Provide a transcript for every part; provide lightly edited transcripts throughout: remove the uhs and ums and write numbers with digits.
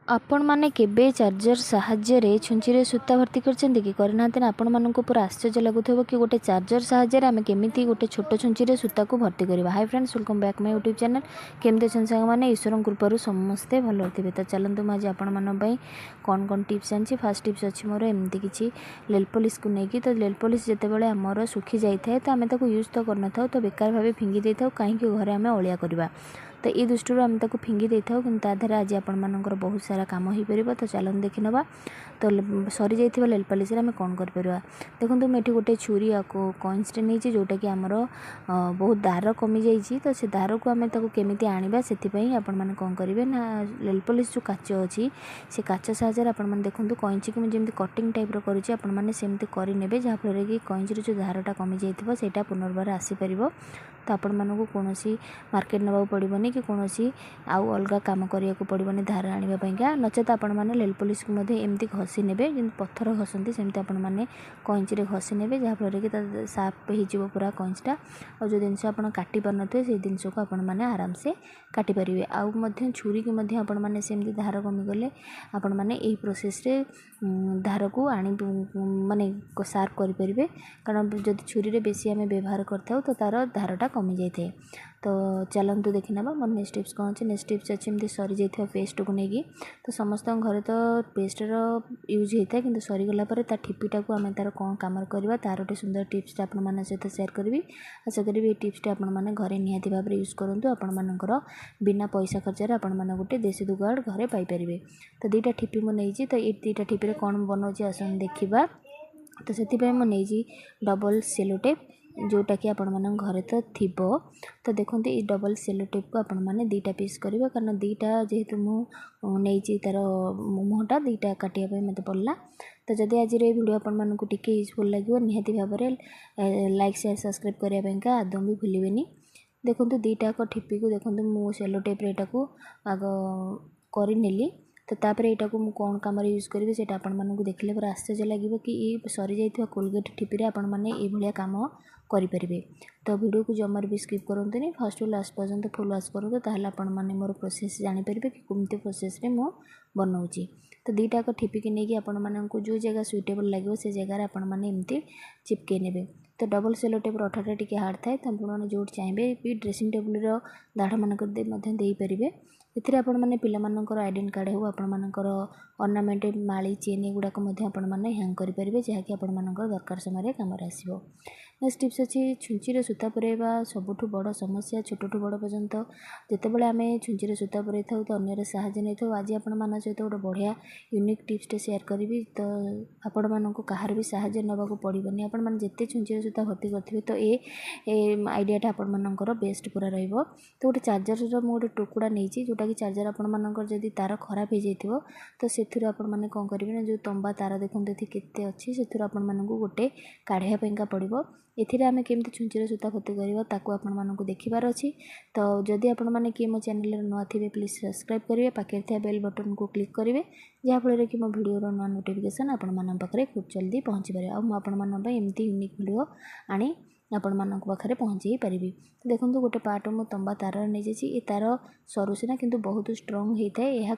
आपण मैंने केबे चार्जर साहाय्य छुंची सूता भर्ती करना ना आपण मानक पूरा आश्चर्य लगुव कि गोटे चार्जर साहाय्य आम केमी गोटे छोट छुंची सूता को भर्ती करवा। Hi friends, welcome back my YouTube channel. केमती अच्छे सांग मैंने ईश्वर कृपार समस्ते भल थे। तो चलतु मुझे आपण कौन कौन टिप्स आनी। फास्ट टिप्स अच्छी मोर एमती किसी नेल पॉलिश को लेकिन। तो नेल पॉलिश जितेबाला आमर सुखी जाए तो आम यूज तो करन था, तो बेकार भाव फिंगी दे था कहीं घरे आम अलिया करवा। तो ये दृष्टि आम ताको फिंगी दे था कि तादेह आज आपण मानकर बहुत सारा काम हो पार। तो चलन देखी ना। तो सरी जाइए नेल पॉलिश आम कौन कर देखो मुझे गोटे छुरी कॉइन्सटे नहीं जोटा कि आमर बहुत दार कमी जाइए। तो से दार को आम केमी आने से आपण मैंने कौन करेंगे ना, नेल पॉलिश जो काच अच्छी से काच साहाय्य आपने देखो कईची की मुझे कटिंग टाइप रही सेमती करे जहाँफल कि कईचर जो धारटा कमी जाइए पुनर्बार आसीपर। तो आपण मानक कौन मार्केट नवा पड़ोनी कि कौन आउ अलग कम करने को पड़ोनी धार आने नचेत आपण मैंने नेल पॉलिश को एमती घसी ने पत्थर घसती सेमती आपण मैंने कईची घसी ने जहाँफल कि साफ हो पूरा कईचटा। और जो जिनस आप काटि पार थे से जिनस को आपण मैंने आराम से काटिपारे। आउ छुरी की आपण मैंने सेमती धार कमी गले आपण मैंने यही प्रोसेस धार को आनी माने सार्प करेंगे। कारण जब छुरी बेसी आम व्यवहार करता तो तार धारटा कमी जाए। तो चलतु देखी ना मोर नेक्स्ट टिप्स कौन अच्छे। नेक्स्ट टिप्स अच्छे एमती सरी जाइए पेस्ट को लेकिन। तो समस्त घर तो पेस्टर यूज होता है कि सरीगला ठिपीटा को आम तार कौन कम करवा तार गोटे सुंदर टिप्स आप सहित सेयार करी। आशा करी ये टिप्सटी आपने घरे निहाती भाव यूज करूँ। आपंकर बिना पैसा खर्चार आपने गोटे देसी जुगाड़ घरे पाइपर। तो दुईटा ठिपी मुझे तो ये दुईटा ठिपी कौन बनाऊँगी आसन देखा। तो से मुझे डबल सेलो टेप जोटा कि आपण मन घरे तो थी। तो देखो ये डबल सेलो टेप को आपण मैंने दुईटा पीस करवा कारण दुईटा जेहेतु मुझे तार मुहटा दुईटा काटापी मत पड़ा। तो जदि आज वीडियो आपण मानक टिके यूजफुल लगे निहाती भाव में लाइक शेयर सब्सक्राइब करने आदम भी भूलें। देखो दुईटा ठिपी को देखो मु सेलो टेप यहाँ को आग करनेली। तो तापर यहाँ को कौन कम यूज करी से आपको देखले पूरा आश्चर्य लगे कि ये सरी जाइए कोलगेट ठिपी आपण मैंने ये कम करें। तो वीडियो को जमार भी स्किप करते फर्स्ट टू लास्ट पर्यंत फुल वाच करूँ ताल आपण मैंने मोर प्रोसेस जानीपर कि कमती प्रोसेस मु बनाऊँगी। तो दुईटा ठिपी की नहीं आपण मानक जो जगह सुइटेबल लगे से जगार आपण मैंने एमती चिपके ने। तो डबल सेलो टेप अठाटा टी हार्ड थाए तो आपने जो चाहिए भी ड्रेसिंग टेबुल दाढ़ मानक देपारे। एथिरे आपण मैंने पिलामानकर आइडेंट कार्ड हो आपणकर अर्नामेंट माली चेन एगुड़ाक आपण मैंने हैंग करेंगे जहाँकि आपणकर दरकार समय कम आसो। नेक्स्ट टिप्स अच्छी छुंची सूता पुरेवा सबुठ बड़ समस्या छोटू बड़ पर्यंत जितेबाला आम छुंची सूता पुरे था तो अन्यर साहाय्य नहीं था। आज आपण मान सहित गोटे बढ़िया यूनिक टिप्सटे सेयार करी। तो आपण मानक कहार भी साहाय्य नवाक पड़ोनी आपण मैंने जिते छुंची सूता भर्ती करेंगे तो ये आइडियाटा आपण मानकर बेस्ट पूरा रहिबो। तो गोटे चार्जर मुझे टुकड़ा नहीं जोटा कि चार्जर आपण मानकर जदि तार खराब हो जाइए तो से आपण मैंने कौन करेंगे ना जो तंबा तार देखते केते अच्छी से आपण मानक गोटे काढ़ापा पड़ो। एथिरे आमे केमती छुंची सूता भर्ती करवा ताकू आपण मानक देखिबार अछि। तो जदि आपण माने कि मो चैनल नुआ थे प्लीज सब्सक्राइब करेंगे पाखे था बेल बटन को क्लिक करेंगे जहाँफल कि मो वीडियो नुआ नोटिफिकेशन आपण मान पाखे खूब जल्दी पहुँची पारे। आपण एमती यूनिक वीडियो आनी आपण मान पाखे पहुँचे पारि। देखो गोटे पार्ट मो तंबा तार नहीं जाइए ये तार सरू सीना किंतु बहुत स्ट्रंग होता है। यह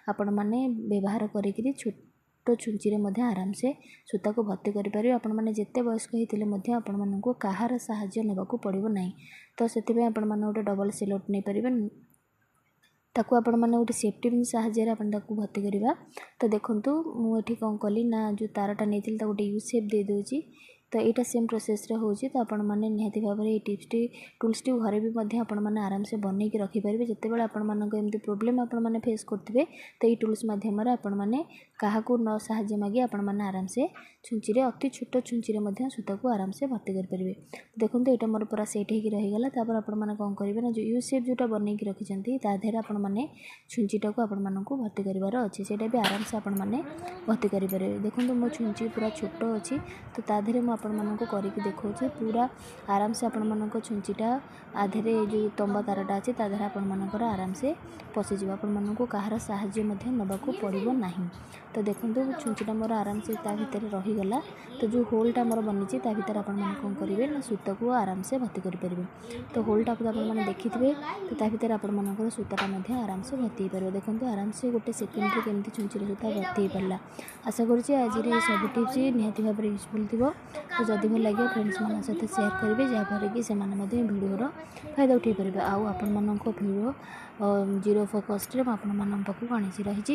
आपण मैंने व्यवहार करी छोट छुंची आराम से सूता को भर्ती करेंगे। आपण मैंने जिते वयस्क होते आपण मानक कहार साहाय्य नेबाकू पड़ो ना। तो से आपण मैंने गोटे डबल सेलोट नहीं पारे ताकू आपण मैंने गोटे सेफ्टी पिन साहाय्य आपण भर्ती करवा। तो देखो मुझे कौन कली ना जो तारटा नहीं गोटे यू शेप दे दूँगी। तो यहाँ सेम प्रोसेस होची। तो आपण मैंने निहाती भाव में ये टिप्सटी टूल्सटी घरे भी आपण मैंने आराम से बनईक रखिपारे। जितेबाला आपण मानक एमती प्रोब्लेम आपण मैंने फेस करते तो ये टूल्स माध्यम आपण मैंने क्या न साहाय्य मागे आपण मैंने आराम से छुंची अति छोट छुंची सूता को आराम से भर्ती करेंगे। देखो यहाँ मोर पूरा सेट हो रहीगला। तापर आपण मैंने कौन करेंगे ना जो यू शेप जोटा बनईक रखिंट तादेह आपण मैंने छुंचीटा को आपण मानक भर्ती करार अच्छे से भी आराम से आपण मैंने भर्ती करेंगे। देखो मो छुंची पूरा छोट अच्छी तो तादेह ଆପଣମାନଙ୍କୁ କରିକି ଦେଖାଉଛି। ପୁରା ଆରାମସେ ଆପଣମାନଙ୍କ ଛୁଞ୍ଚିଟା ଆଧରେ ଯେଉଁ ତମ୍ବା ତାରଟା ଅଛି ତା ଦେହରେ ଆପଣମାନଙ୍କର ଆରାମସେ ପଶିଯିବ। ଆପଣମାନଙ୍କୁ କାହାର ସାହାଯ୍ୟ ମଧ୍ୟ ନେବାକୁ ପଡ଼ିବ ନାହିଁ। ତ ଦେଖନ୍ତୁ ଛୁଞ୍ଚିଟା ମୋର ଆରାମସେ ତା ଭିତରେ ରହିଗଲା। ତ ଯେଉଁ ହୋଲ୍ଟା ମୋର ବନିଛି ତା ଭିତରେ ଆପଣମାନେ କ'ଣ କରିବେ ନା ସୂତାକୁ ଆରାମସେ ଭର୍ତ୍ତି କରିପାରିବେ। ତ ହୋଲ୍ଟାକୁ ଆପଣମାନେ ଦେଖିଥିବେ। ତ ତା ଭିତରେ ଆପଣମାନଙ୍କର ସୂତାଟା ମଧ୍ୟ ଆରାମସେ ଭର୍ତ୍ତି ହେଇପାରିବ। ଦେଖନ୍ତୁ ଆରାମସେ ଗୋଟେ ସେକେଣ୍ଡରେ କେମିତି ଛୁଞ୍ଚିରେ ସୂତା ଭର୍ତ୍ତି ହେଇପାରିଲା। ଆଶା କରୁଛି ଆଜିର এই ସବୁ ଟିପ୍ସ ନିହାତି ଭାବରେ ୟୁଜଫୁଲ୍ ଥିବ। ତ ଯଦି ଭଲ ଲାଗିବ ଫ୍ରେଣ୍ଡସ୍ମାନଙ୍କ ସହିତ ସେୟାର କରିବେ, ଯାହାଫଳରେ କି ସେମାନେ ମଧ୍ୟ ଭିଡ଼ିଓର ଫାଇଦା ଉଠାଇ ପାରିବେ। ଆଉ ଆପଣମାନଙ୍କ ଭିଡ଼ିଓ ଜିରୋ ଫୋକସ୍ରେ ମୁଁ ଆପଣମାନଙ୍କ ପାଖକୁ ଆଣିଛି ରହିଛି।